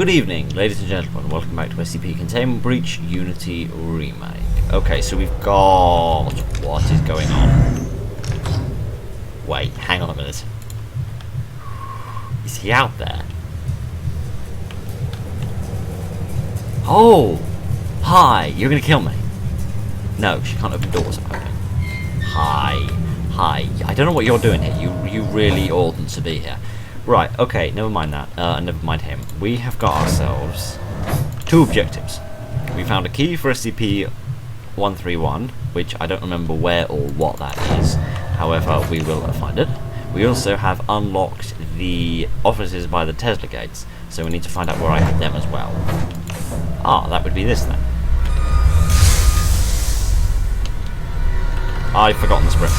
Good evening, ladies and gentlemen. Welcome back to SCP Containment Breach Unity Remake. Okay, so we've got... What is going on? Wait, hang on a minute. Is he out there? Oh! Hi, you're gonna kill me. No, she can't open doors. Okay. Hi. I don't know what you're doing here. You really oughtn't to be here. Right, okay, never mind that. Never mind him. We have got ourselves two objectives. We found a key for SCP-131, which I don't remember where or what that is. However, we will find it. We also have unlocked the offices by the Tesla gates, so we need to find out where I have them as well. Ah, that would be this then. I've forgotten the sprint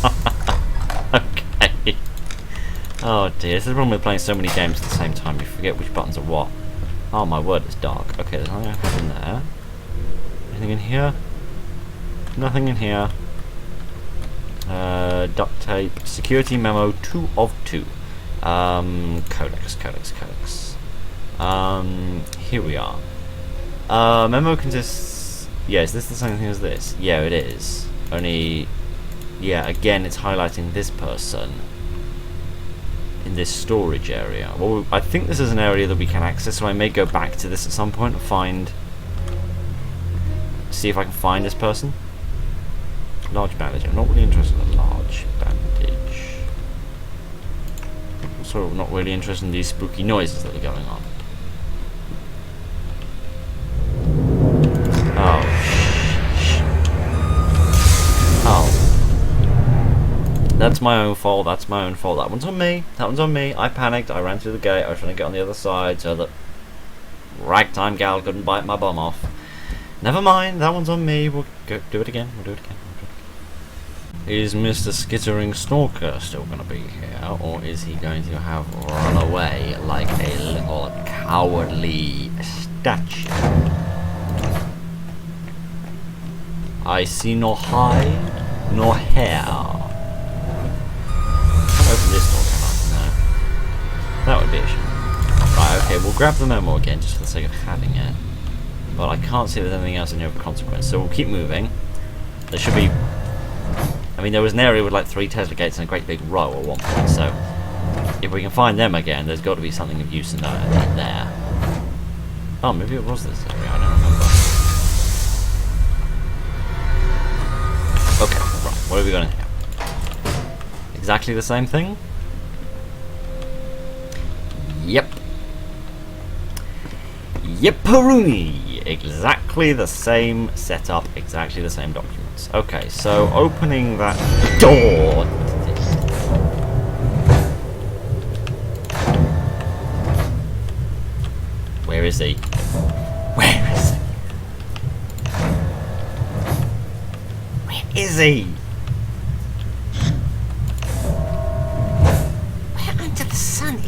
button. Okay. Oh dear, this is the problem with playing so many games at the same time. You forget which buttons are what. Oh my word, it's dark. Okay, there's nothing in there. Anything in here? Nothing in here. Duct tape. Security memo 2 of 2. Codex. Here we are. Memo consists... Yeah, is this the same thing as this? Yeah, it is. Only... Yeah, again, it's highlighting this person in this storage area. Well, I think this is an area that we can access, so I may go back to this at some point and find... See if I can find this person. Large bandage. I'm not really interested in a large bandage. Also, not really interested in these spooky noises that are going on. That's my own fault, That one's on me, I panicked, I ran through the gate, I was trying to get on the other side so that ragtime gal couldn't bite my bum off. Never mind, that one's on me, we'll do it again. Is Mr. Skittering Stalker still going to be here, or is he going to have run away like a little cowardly statue? I see no hide, nor hair. Open this door, come on. No. That would be a shame. Right, okay, we'll grab the memo again just for the sake of having it. But I can't see there's anything else in here of consequence, so we'll keep moving. There should be... I mean, there was an area with like 3 Tesla gates and a great big row at one point, so... If we can find them again, there's got to be something of use in there. Oh, maybe it was this area, I don't remember. Okay, right, what have we got in here? Exactly the same thing? Yep. Yep-a-rooney! Exactly the same setup, exactly the same documents. Okay, so opening that door... Where is he? Where is he?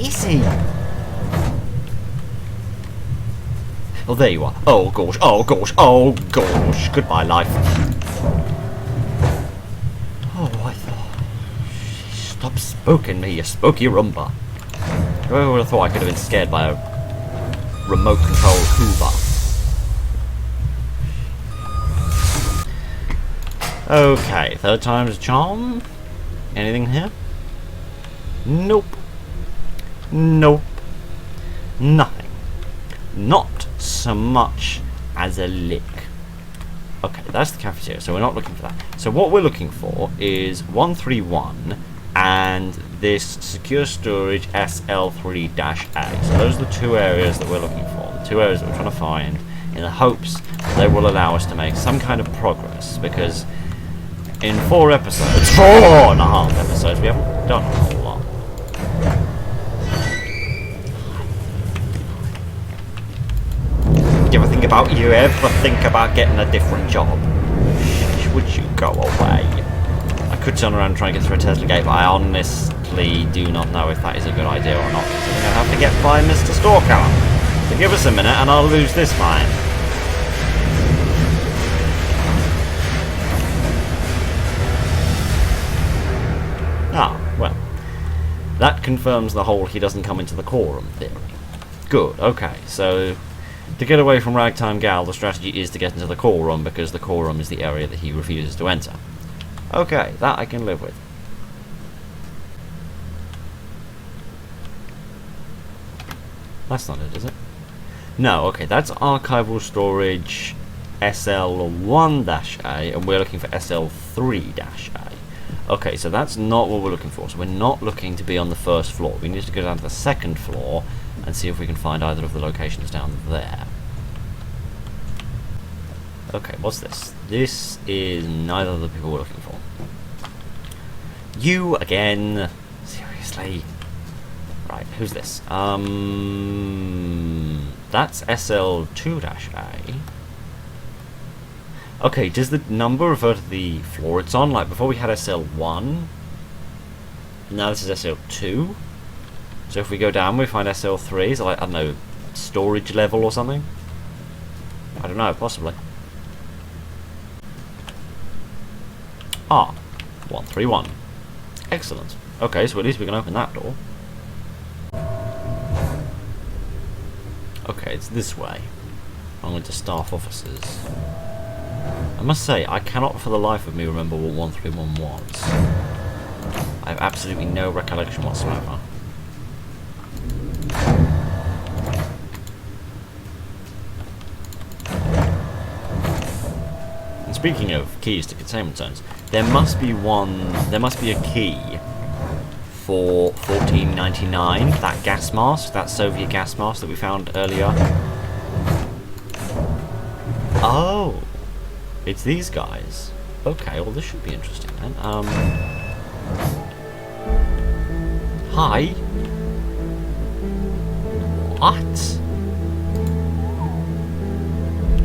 Is he? Oh, there you are. Oh gosh, goodbye life. Oh, I thought... Stop spooking me, you spooky Roomba. Whoever would have thought I could have been scared by a remote controlled Hoover. Okay, third time's a charm. Anything here? Nope. Nothing. Not so much as a lick. Okay, that's the cafeteria, so we're not looking for that. So what we're looking for is 131 and this secure storage SL3-A. So those are the 2 areas that we're looking for. The 2 areas that we're trying to find in the hopes that they will allow us to make some kind of progress, because in 4.5 episodes, we haven't done a whole lot. You ever think about getting a different job? Would you go away? I could turn around and try and get through a Tesla gate, but I honestly do not know if that is a good idea or not. So I'm going to have to get by Mr. Stalker. So give us a minute and I'll lose this mine. Ah, well. That confirms the whole he doesn't come into the quorum theory. Good, okay, so to get away from Ragtime Gal, the strategy is to get into the core room, because the core room is the area that he refuses to enter. Okay, that I can live with. That's not it, is it? No, okay, that's archival storage SL1-A, and we're looking for SL3-A. Okay, so that's not what we're looking for. So we're not looking to be on the first floor. We need to go down to the second floor and see if we can find either of the locations down there. Okay, what's this? This is neither of the people we're looking for. You again? Seriously? Right, who's this? That's SL2-A. Okay, does the number refer to the floor it's on? Like, before we had SL1, now this is SL2. So if we go down, we find SL3. Is it like, I don't know, storage level or something? I don't know, possibly. Ah, 131. Excellent. Okay, so at least we can open that door. Okay, it's this way. I'm going to staff officers. I must say, I cannot for the life of me remember what 131 was. I have absolutely no recollection whatsoever. And speaking of keys to containment zones, there must be a key for 1499, that gas mask, that Soviet gas mask that we found earlier. Oh! It's these guys. Okay, well this should be interesting then. Hi? What?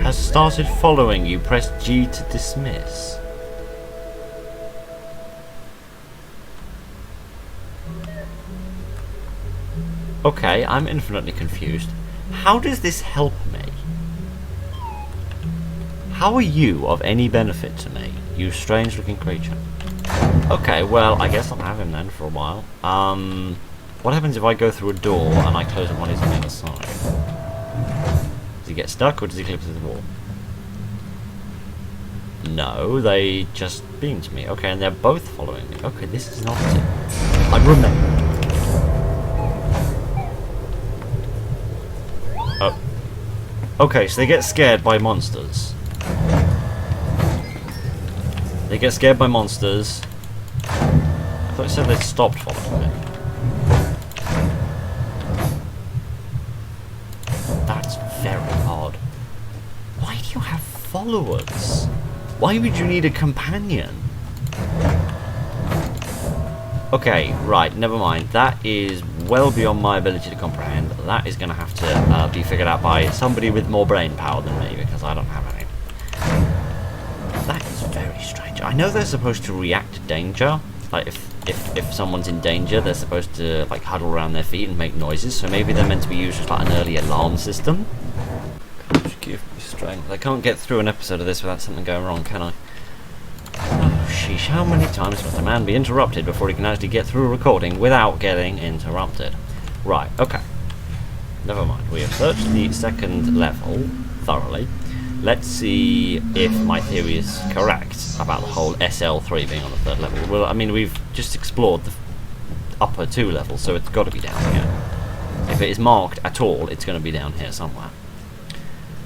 Has started following you. Press G to dismiss. Okay, I'm infinitely confused. How does this help me? How are you of any benefit to me, you strange-looking creature? Okay, well, I guess I'll have him then for a while. What happens if I go through a door and I close it when he's on the other side? Does he get stuck or does he clip to the wall? No, they just beamed me. Okay, and they're both following me. Okay, this is not it. I remember. Oh. Okay, so they get scared by monsters. They get scared by monsters. I thought it said they'd stopped following me. That's very odd. Why do you have followers? Why would you need a companion? Okay, right, never mind. That is well beyond my ability to comprehend. That is going to have to be figured out by somebody with more brain power than me, because I don't have any. That is very strange. I know they're supposed to react to danger. Like, if someone's in danger, they're supposed to, like, huddle around their feet and make noises. So maybe they're meant to be used as, like, an early alarm system. Gosh, give me strength. I can't get through an episode of this without something going wrong, can I? Oh, sheesh, how many times must a man be interrupted before he can actually get through a recording without getting interrupted? Right, okay. Never mind. We have searched the second level thoroughly. Let's see if my theory is correct about the whole SL3 being on the third level. Well, I mean, we've just explored the upper two levels, so it's got to be down here. If it is marked at all, it's going to be down here somewhere.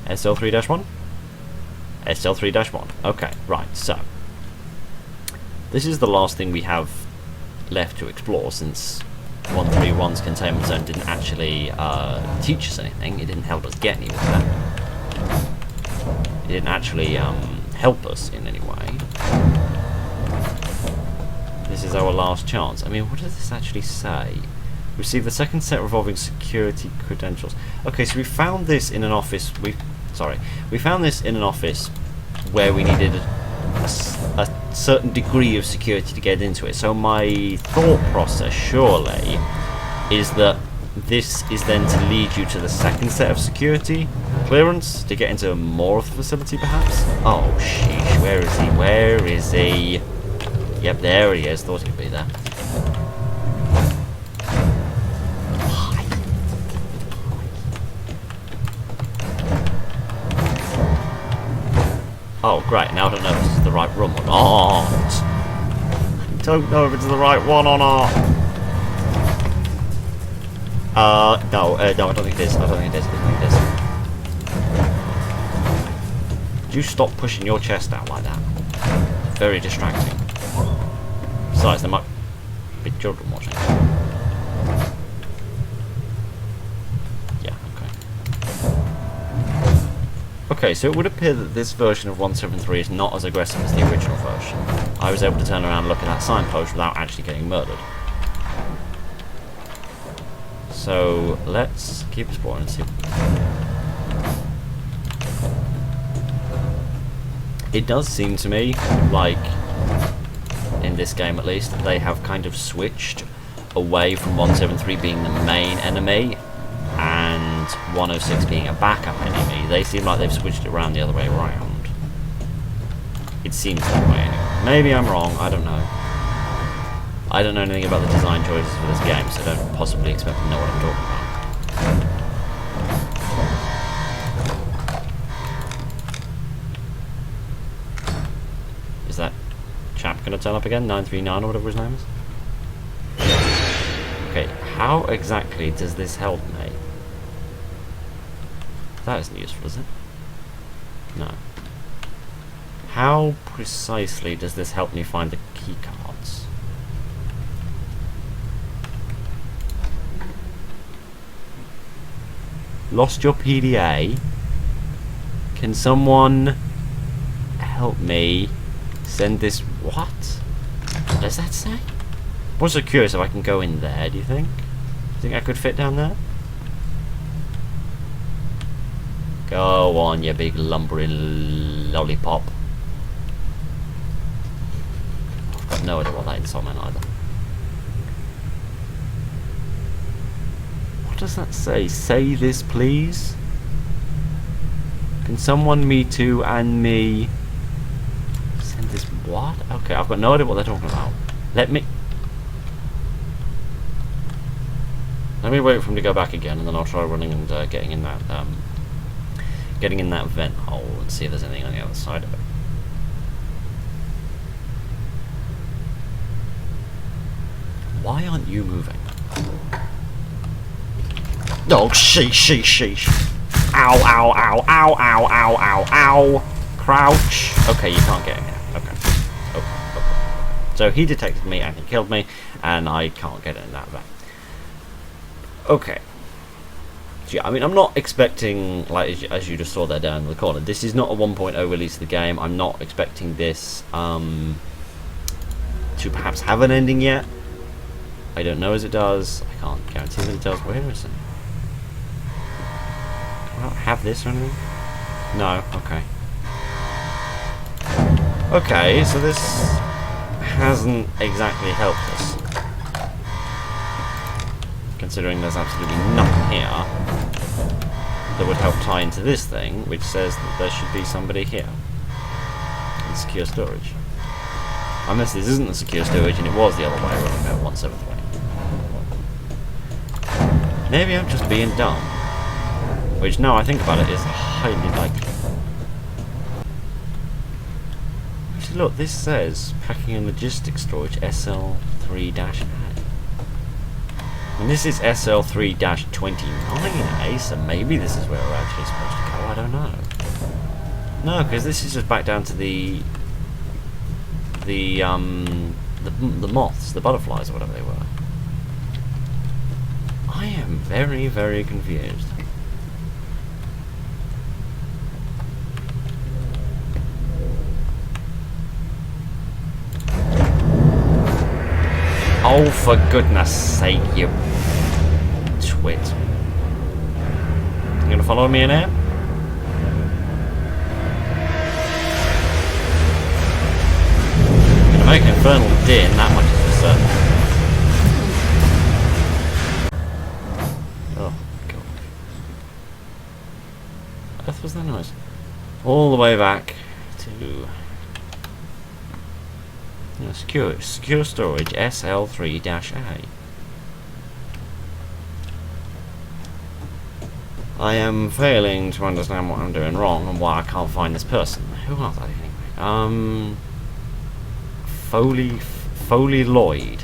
SL3-1? SL3-1. Okay, right, so this is the last thing we have left to explore, since 131's containment zone didn't actually teach us anything. It didn't help us get anywhere. It didn't actually help us in any way. This is our last chance. I mean, what does this actually say? Receive the second set revolving security credentials. Okay, so we found this in an office. We found this in an office where we needed a certain degree of security to get into it. So my thought process, surely, is that this is then to lead you to the second set of security clearance to get into more of the facility, perhaps? Oh, sheesh, where is he? Where is he? Yep, there he is. Thought he'd be there. Oh, great. Now I don't know if this is the right room or not. I don't know if it's the right one or not. No, I don't think it is. I don't think it is. I don't think it is. Would you stop pushing your chest out like that? Very distracting. Besides, there might be children watching. Yeah, okay. Okay, so it would appear that this version of 173 is not as aggressive as the original version. I was able to turn around and look at that signpost without actually getting murdered. So, let's keep exploring and see. It does seem to me like, in this game at least, they have kind of switched away from 173 being the main enemy and 106 being a backup enemy. They seem like they've switched it around the other way around. It seems that way anyway. Maybe I'm wrong, I don't know. I don't know anything about the design choices for this game, so I don't possibly expect to know what I'm talking about. Is that chap going to turn up again? 939 or whatever his name is? Okay, how exactly does this help me? That isn't useful, is it? No. How precisely does this help me find the keycards? Lost your PDA? Can someone help me send this? What? What does that say? I'm also curious if I can go in there, do you think? Do you think I could fit down there? Go on, you big lumbering lollipop. I've got no idea what that insult meant either. What does that say? Say this, please? Can someone me too and me send this? What? Okay, I've got no idea what they're talking about. Let me wait for him to go back again, and then I'll try running and getting in that vent hole and see if there's anything on the other side of it. Why aren't you moving? Oh, sheesh. Ow, ow, ow, ow, ow, ow, ow, ow. Crouch. Okay, you can't get in here. Okay. Okay. So he detected me and he killed me, and I can't get in that vent. Okay. So yeah, I mean, I'm not expecting, like, as you just saw there down in the corner, this is not a 1.0 release of the game. I'm not expecting this to perhaps have an ending yet. I don't know as it does. I can't guarantee that it does. Where is it? Can I not have this or anything? No, okay. Okay, so this hasn't exactly helped us. Considering there's absolutely nothing here that would help tie into this thing, which says that there should be somebody here. In secure storage. Unless this isn't the secure storage and it was the other way around about 173. Maybe I'm just being dumb. Which, now I think about it, is highly likely. Actually, look, this says packing and logistics storage SL3-A. And this is SL3-29A, so maybe this is where we're actually supposed to go. I don't know. No, because this is just back down to the moths, the butterflies, or whatever they were. I am very, very confused. Oh, for goodness sake, you twit. You gonna follow me in here? Gonna make an infernal din, that much is for certain. Oh, God. What earth was that noise? All the way back to... Secure storage SL3-A. I am failing to understand what I'm doing wrong and why I can't find this person. Who was I anyway? Foley Lloyd.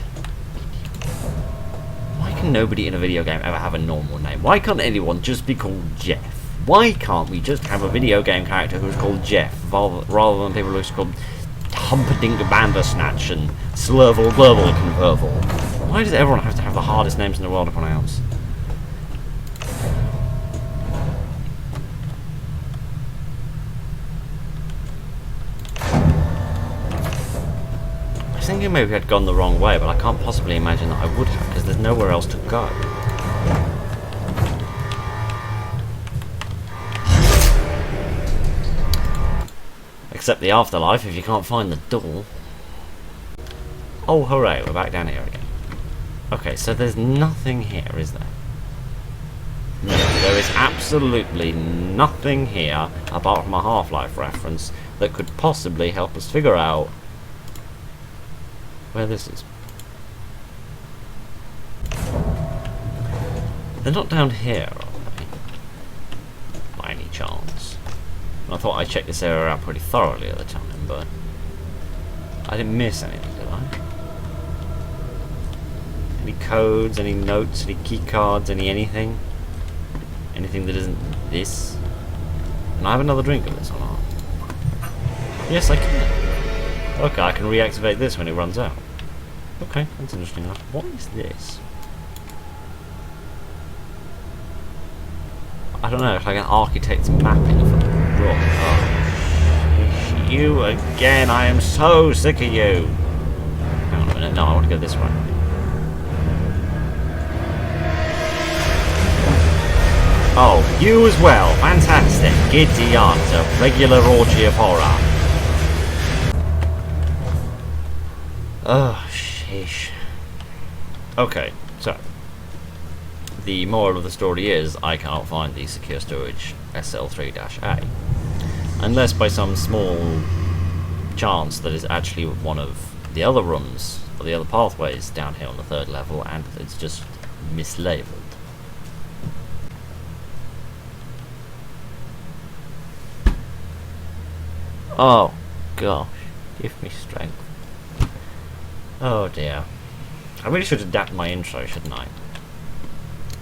Why can nobody in a video game ever have a normal name? Why can't anyone just be called Jeff? Why can't we just have a video game character who's called Jeff rather than people who's called Humperdinck Bandersnatch and Slurvel Glurble Convervel? Why does everyone have to have the hardest names in the world to pronounce? I was thinking maybe I'd gone the wrong way, but I can't possibly imagine that I would have, because there's nowhere else to go. Except the afterlife, if you can't find the door. Oh, hooray, we're back down here again. Okay, so there's nothing here, is there? No, there is absolutely nothing here, apart from a Half-Life reference, that could possibly help us figure out where this is. They're not down here, are they? By any chance. I thought I checked this area out pretty thoroughly at the time, but I didn't miss anything, did I? Any codes, any notes, any key cards, anything? Anything that isn't this? Can I have another drink of this or not? Yes, I can. Okay, I can reactivate this when it runs out. Okay, that's interesting enough. What is this? I don't know, it's like an architect's mapping for the room. Oh. You again, I am so sick of you. Hang on a minute, no, I want to go this way. Oh, you as well, fantastic. Giddy on, a regular orgy of horror. Oh, sheesh. Okay, so the moral of the story is I can't find the secure storage SL3-A. Unless by some small chance that is actually one of the other rooms, or the other pathways down here on the 3rd level, and it's just mislabeled. Oh, gosh. Give me strength. Oh dear. I really should adapt my intro, shouldn't I?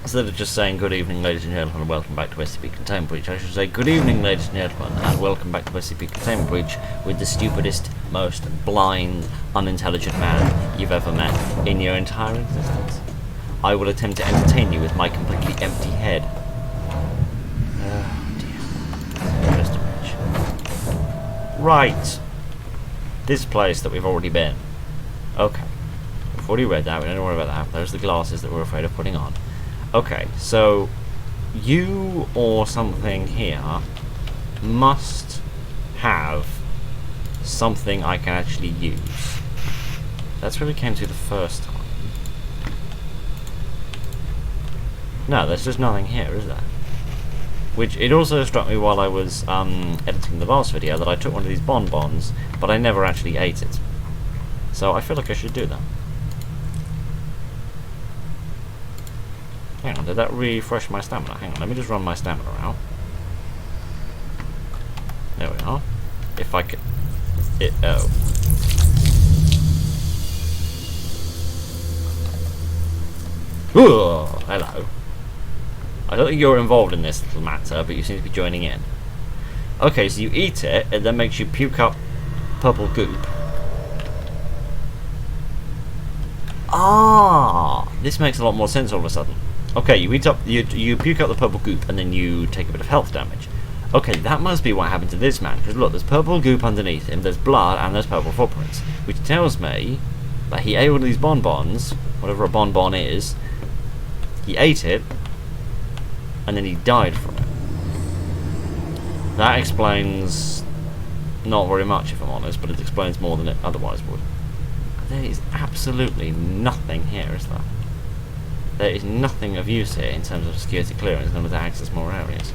Instead of just saying good evening ladies and gentlemen and welcome back to SCP Containment Breach, I should say good evening ladies and gentlemen and welcome back to SCP Containment Breach with the stupidest, most blind, unintelligent man you've ever met in your entire existence. I will attempt to entertain you with my completely empty head. Oh dear. Just a bitch. Right. This place that we've already been. Okay. We've already read that, we don't worry about that. Those are the glasses that we're afraid of putting on. Okay, so you or something here must have something I can actually use. That's where we came to the first time. No, there's just nothing here, is there? Which, it also struck me while I was editing the last video that I took one of these bonbons, but I never actually ate it. So I feel like I should do that. Hang on, did that refresh my stamina? Hang on, let me just run my stamina out. There we are. If I could... oh. Ooh, hello. I don't think you're involved in this little matter, but you seem to be joining in. Okay, so you eat it, it then makes you puke up purple goop. Ah, this makes a lot more sense all of a sudden. Okay, you eat up, you puke up the purple goop, and then you take a bit of health damage. Okay, that must be what happened to this man, because look, there's purple goop underneath him, there's blood, and there's purple footprints, which tells me that he ate one of these bonbons, whatever a bonbon is, he ate it, and then he died from it. That explains not very much, if I'm honest, but it explains more than it otherwise would. There is absolutely nothing here, is there? There is nothing of use here in terms of security clearance in order to access more areas.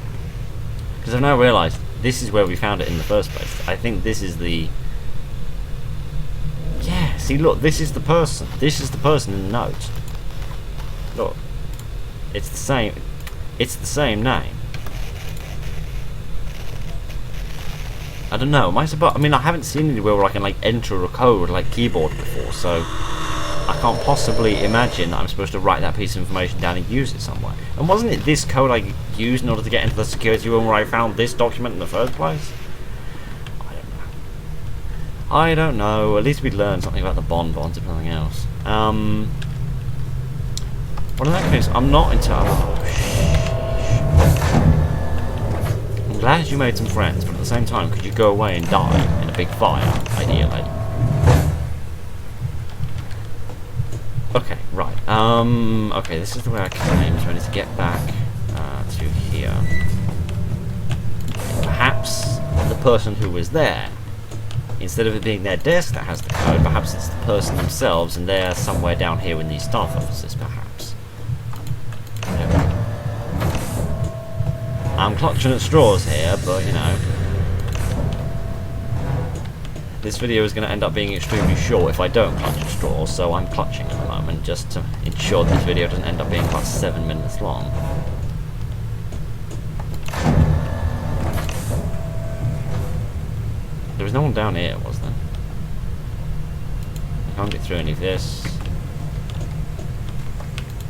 Because I've now realised this is where we found it in the first place. I think this is the... Yeah, see, look, this is the person. This is the person in the note. Look. It's the same... It's the same name. I don't know. Am I supposed? I mean, I haven't seen anywhere where I can like enter a code like keyboard before, so I can't possibly imagine that I'm supposed to write that piece of information down and use it somewhere. And wasn't it this code I used in order to get into the security room where I found this document in the first place? I don't know. At least we learned something about the bonds, if nothing else. Well, in that case, I'm not entirely. I'm glad you made some friends, but at the same time, could you go away and die in a big fire, ideally? Okay, right. Okay, this is the way I came, so I need to get back to here. Perhaps the person who was there, instead of it being their desk that has the code, perhaps it's the person themselves, and they're somewhere down here in these staff offices, perhaps. I'm clutching at straws here, but you know, this video is going to end up being extremely short if I don't clutch at straws, so I'm clutching at the moment just to ensure that this video doesn't end up being about 7 minutes long. There was no one down here, was there? I can't get through any of this.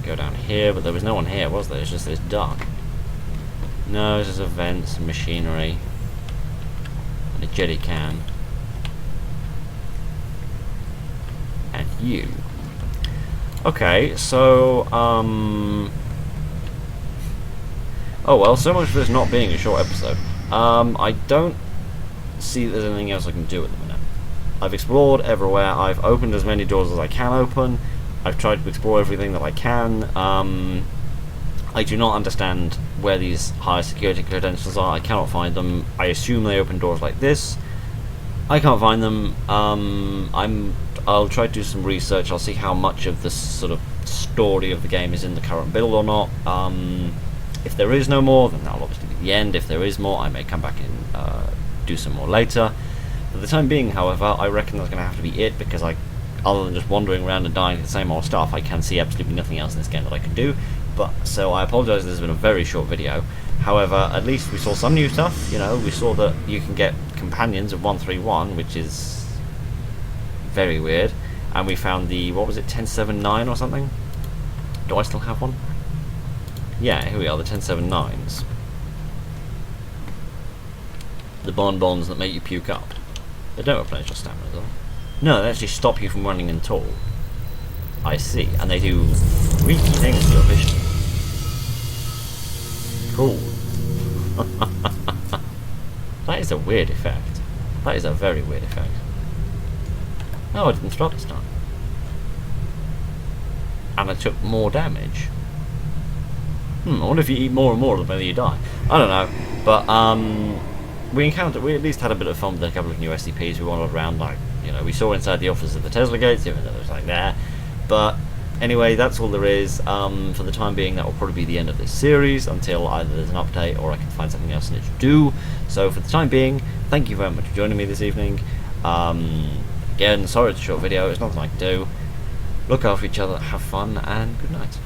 Go down here, but there was no one here, was there? It's just this dark. No, it's just a vent, some machinery, and a jetty can. And you. Okay, so, oh well, so much for this not being a short episode. I don't see that there's anything else I can do at the minute. I've explored everywhere, I've opened as many doors as I can open, I've tried to explore everything that I can. I do not understand where these high security credentials are. I cannot find them. I assume they open doors like this. I can't find them. I'll try to do some research. I'll see how much of this sort of story of the game is in the current build or not. If there is no more, then that'll obviously be the end. If there is more, I may come back and do some more later. For the time being, however, I reckon that's going to have to be it, because other than just wandering around and dying to the same old stuff, I can see absolutely nothing else in this game that I can do. But so I apologise, this has been a very short video. However, at least we saw some new stuff. You know, we saw that you can get companions of 131, which is very weird. And we found the, what was it, 1079 or something? Do I still have one? Yeah, here we are, the 1079s. The bonbons that make you puke up. They don't replenish your stamina, though. No, they actually stop you from running in tall. I see, and they do freaky things to your vision. Cool. That is a weird effect. That is a very weird effect. No, I didn't stop this time. And I took more damage. I wonder if you eat more and more the better you die. I don't know, but we at least had a bit of fun with a couple of new SCPs. We wandered around, like, you know, we saw inside the office of the Tesla gates, even though it was like there. But anyway, that's all there is. For the time being, that will probably be the end of this series until either there's an update or I can find something else in it to do. So for the time being, thank you very much for joining me this evening. Again, sorry it's a short video, it's nothing I can do. Look after each other, have fun, and good night.